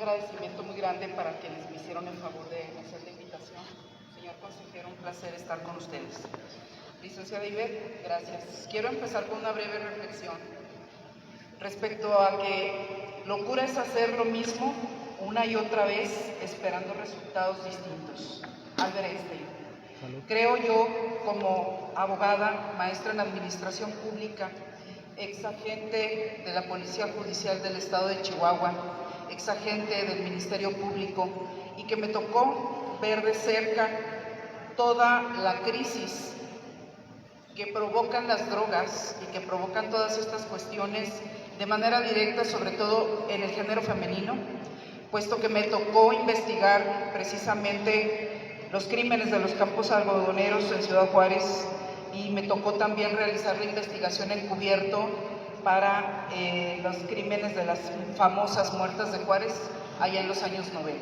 agradecimiento muy grande para quienes me hicieron el favor de hacer la invitación. Señor consejero, un placer estar con ustedes. Licenciada Ivette, gracias. Quiero empezar con una breve reflexión respecto a que locura es hacer lo mismo una y otra vez esperando resultados distintos. Albert Einstein. Creo yo, como abogada, maestra en administración pública, ex agente de la Policía Judicial del Estado de Chihuahua, ex agente del Ministerio Público, y que me tocó ver de cerca toda la crisis que provocan las drogas y que provocan todas estas cuestiones de manera directa, sobre todo en el género femenino, puesto que me tocó investigar precisamente los crímenes de los campos algodoneros en Ciudad Juárez, y me tocó también realizar la investigación encubierto para los crímenes de las famosas muertas de Juárez allá en los años 90.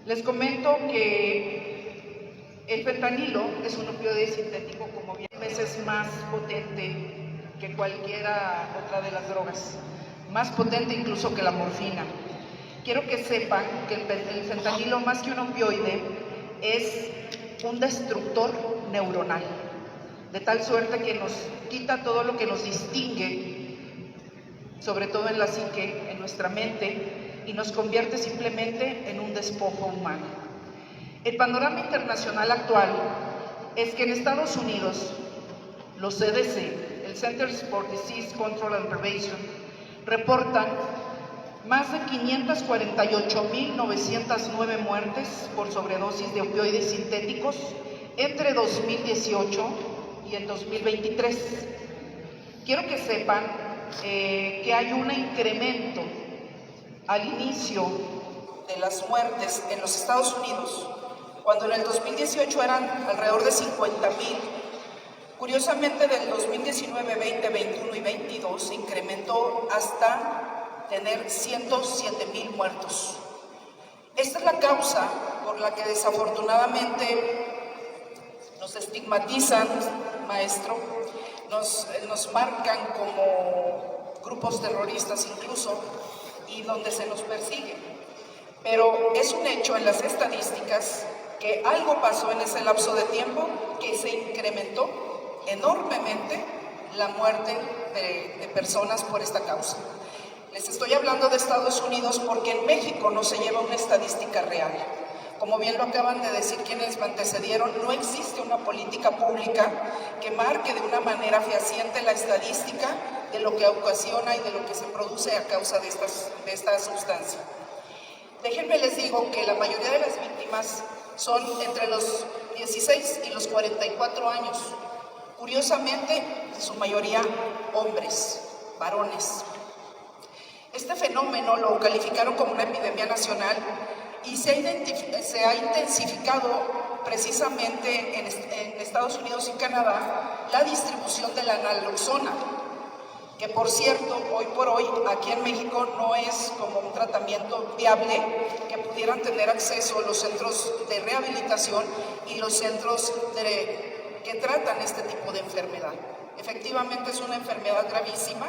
Les comento que el fentanilo es un opioide sintético, como bien veces más potente que cualquiera otra de las drogas, más potente incluso que la morfina. Quiero que sepan que el fentanilo, más que un opioide, es un destructor neuronal, de tal suerte que nos quita todo lo que nos distingue, sobre todo en la psique, en nuestra mente, y nos convierte simplemente en un despojo humano. El panorama internacional actual es que en Estados Unidos, los CDC, el Centers for Disease Control and Prevention, reportan más de 548.909 muertes por sobredosis de opioides sintéticos entre 2018 y el 2023. Quiero que sepan que hay un incremento al inicio de las muertes en los Estados Unidos, cuando en el 2018 eran alrededor de 50,000. Curiosamente, del 2019, 20, 21 y 22 se incrementó hasta tener 107,000 muertos. Esta es la causa por la que desafortunadamente nos estigmatizan, maestro, nos marcan como grupos terroristas incluso, y donde se nos persigue. Pero es un hecho en las estadísticas que algo pasó en ese lapso de tiempo, que se incrementó enormemente la muerte de personas por esta causa. Les estoy hablando de Estados Unidos porque en México no se lleva una estadística real. Como bien lo acaban de decir quienes me antecedieron, no existe una política pública que marque de una manera fehaciente la estadística de lo que ocasiona y de lo que se produce a causa de esta sustancia. Déjenme les digo que la mayoría de las víctimas son entre los 16 y los 44 años. Curiosamente, en su mayoría hombres, varones. Este fenómeno lo calificaron como una epidemia nacional y se ha intensificado precisamente en Estados Unidos y Canadá la distribución de la naloxona, que por cierto, hoy por hoy, aquí en México no es como un tratamiento viable que pudieran tener acceso los centros de rehabilitación y los centros que tratan este tipo de enfermedad. Efectivamente es una enfermedad gravísima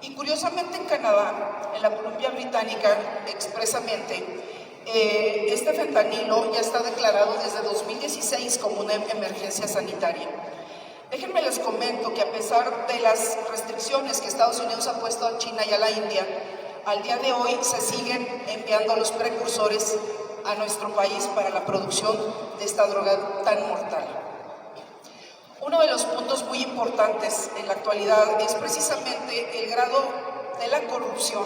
y curiosamente en Canadá, en la Columbia Británica expresamente, este fentanilo ya está declarado desde 2016 como una emergencia sanitaria. Déjenme les comento que a pesar de las restricciones que Estados Unidos ha puesto a China y a la India, al día de hoy se siguen enviando los precursores a nuestro país para la producción de esta droga tan mortal. Uno de los puntos muy importantes en la actualidad es precisamente el grado de la corrupción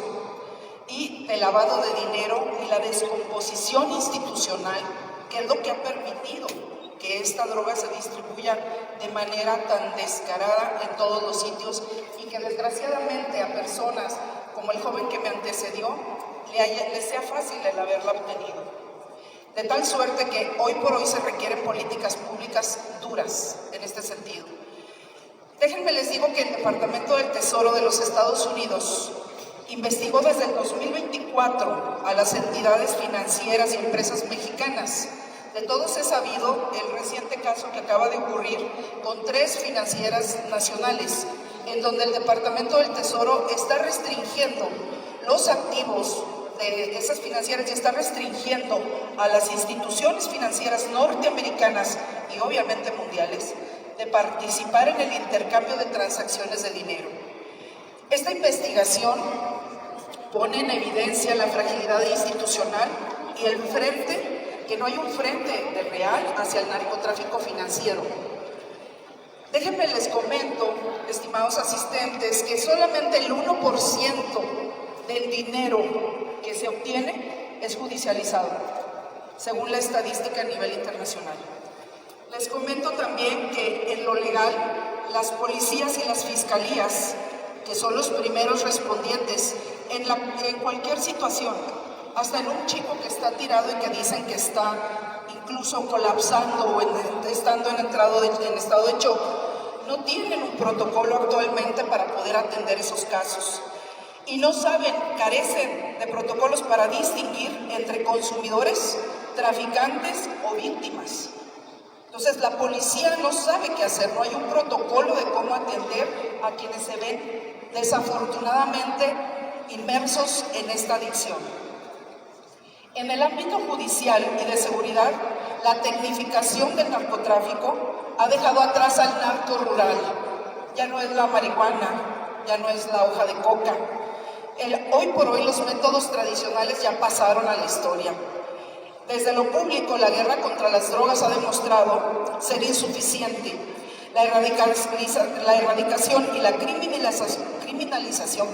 y del lavado de dinero y la descomposición institucional, que es lo que ha permitido que esta droga se distribuya de manera tan descarada en todos los sitios y que desgraciadamente a personas como el joven que me antecedió les sea fácil el haberla obtenido. De tal suerte que hoy por hoy se requieren políticas públicas duras en este sentido. Déjenme les digo que el Departamento del Tesoro de los Estados Unidos investigó desde el 2024 a las entidades financieras y empresas mexicanas. De todos es sabido el reciente caso que acaba de ocurrir con 3 financieras nacionales, en donde el Departamento del Tesoro está restringiendo los activos de esas financieras y está restringiendo a las instituciones financieras norteamericanas y obviamente mundiales de participar en el intercambio de transacciones de dinero. Esta investigación pone en evidencia la fragilidad institucional y el frente, que no hay un frente real hacia el narcotráfico financiero. Déjenme les comento, estimados asistentes, que solamente el 1% del dinero que se obtiene es judicializado, según la estadística a nivel internacional. Les comento también que en lo legal, las policías y las fiscalías, que son los primeros respondientes en cualquier situación, hasta en un chico que está tirado y que dicen que está incluso colapsando o estando en estado de shock, no tienen un protocolo actualmente para poder atender esos casos. Y no saben, carecen de protocolos para distinguir entre consumidores, traficantes o víctimas. Entonces la policía no sabe qué hacer, no hay un protocolo de cómo atender a quienes se ven desafortunadamente inmersos en esta adicción. En el ámbito judicial y de seguridad, la tecnificación del narcotráfico ha dejado atrás al narco rural. Ya no es la marihuana, ya no es la hoja de coca. Hoy por hoy los métodos tradicionales ya pasaron a la historia. Desde lo público, la guerra contra las drogas ha demostrado ser insuficiente. La erradicación y la criminalización,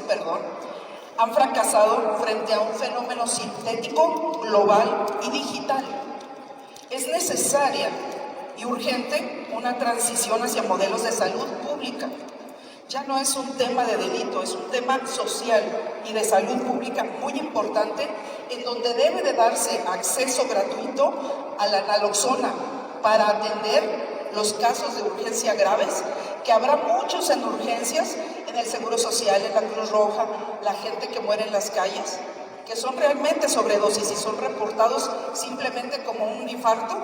han fracasado frente a un fenómeno sintético, global y digital. Es necesaria y urgente una transición hacia modelos de salud pública. Ya no es un tema de delito, es un tema social y de salud pública muy importante, en donde debe de darse acceso gratuito a la naloxona para atender los casos de urgencia graves, que habrá muchos en urgencias, en el Seguro Social, en la Cruz Roja, la gente que muere en las calles, que son realmente sobredosis y son reportados simplemente como un infarto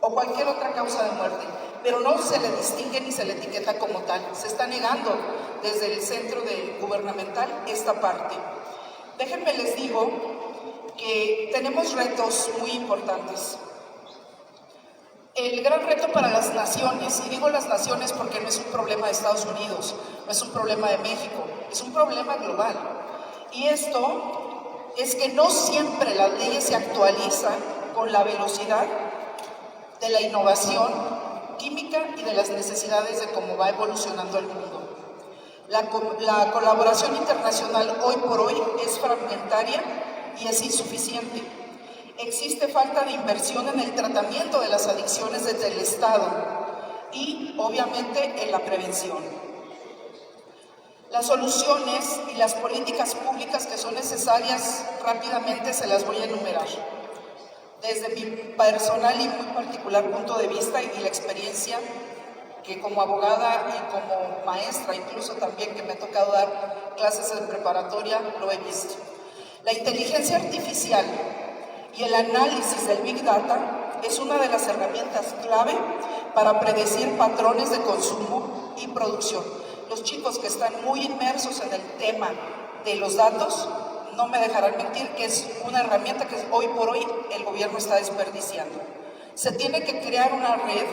o cualquier otra causa de muerte, pero no se le distingue ni se le etiqueta como tal. Se está negando desde el centro gubernamental esta parte. Déjenme les digo que tenemos retos muy importantes. El gran reto para las naciones, y digo las naciones porque no es un problema de Estados Unidos, no es un problema de México, es un problema global. Y esto es que no siempre las leyes se actualizan con la velocidad de la innovación química y de las necesidades de cómo va evolucionando el mundo. La colaboración internacional hoy por hoy es fragmentaria y es insuficiente. Existe falta de inversión en el tratamiento de las adicciones desde el Estado y, obviamente, en la prevención. Las soluciones y las políticas públicas que son necesarias rápidamente se las voy a enumerar. Desde mi personal y muy particular punto de vista y la experiencia que como abogada y como maestra, incluso también que me ha tocado dar clases en preparatoria, lo he visto. La inteligencia artificial y el análisis del Big Data es una de las herramientas clave para predecir patrones de consumo y producción. Los chicos que están muy inmersos en el tema de los datos no me dejarán mentir que es una herramienta que hoy por hoy el gobierno está desperdiciando. Se tiene que crear una red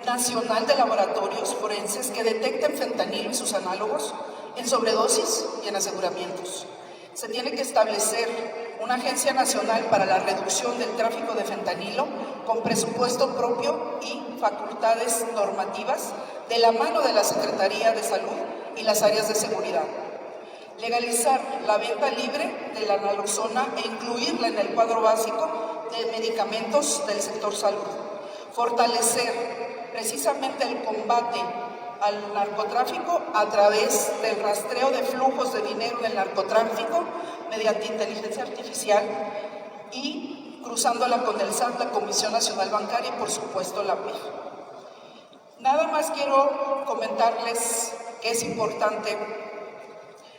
nacional de laboratorios forenses que detecten fentanilo y sus análogos en sobredosis y en aseguramientos. Se tiene que establecer una agencia nacional para la reducción del tráfico de fentanilo con presupuesto propio y facultades normativas de la mano de la Secretaría de Salud y las áreas de seguridad. Legalizar la venta libre de la naloxona e incluirla en el cuadro básico de medicamentos del sector salud. Fortalecer precisamente el combate al narcotráfico a través del rastreo de flujos de dinero del narcotráfico mediante inteligencia artificial y cruzándola con el SAT, la Comisión Nacional Bancaria y por supuesto la PEG. Nada más quiero comentarles que es importante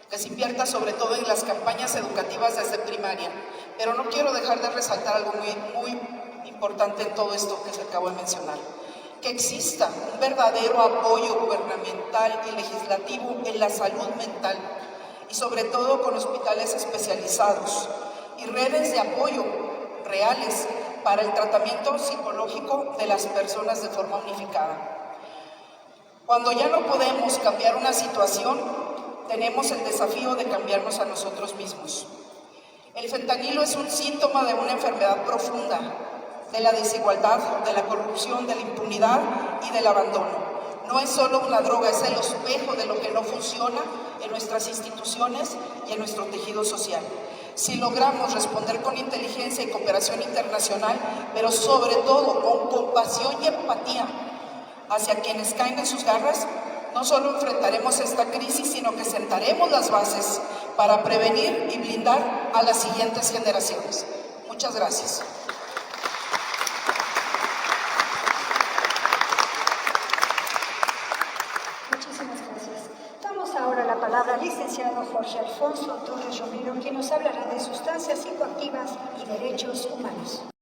que se invierta sobre todo en las campañas educativas desde primaria, pero no quiero dejar de resaltar algo muy importante en todo esto que se acabó de mencionar. Que exista un verdadero apoyo gubernamental y legislativo en la salud mental. y sobre todo con hospitales especializados y redes de apoyo reales para el tratamiento psicológico de las personas de forma unificada. Cuando ya no podemos cambiar una situación, tenemos el desafío de cambiarnos a nosotros mismos. El fentanilo es un síntoma de una enfermedad profunda, de la desigualdad, de la corrupción, de la impunidad y del abandono. No es solo una droga, es el espejo de lo que no funciona en nuestras instituciones y en nuestro tejido social. Si logramos responder con inteligencia y cooperación internacional, pero sobre todo con compasión y empatía hacia quienes caen en sus garras, no solo enfrentaremos esta crisis, sino que sentaremos las bases para prevenir y blindar a las siguientes generaciones. Muchas gracias. Muchísimas gracias. Damos ahora la palabra al licenciado Jorge Alfonso Torres Romero, quien nos hablará de sustancias psicoactivas y derechos humanos.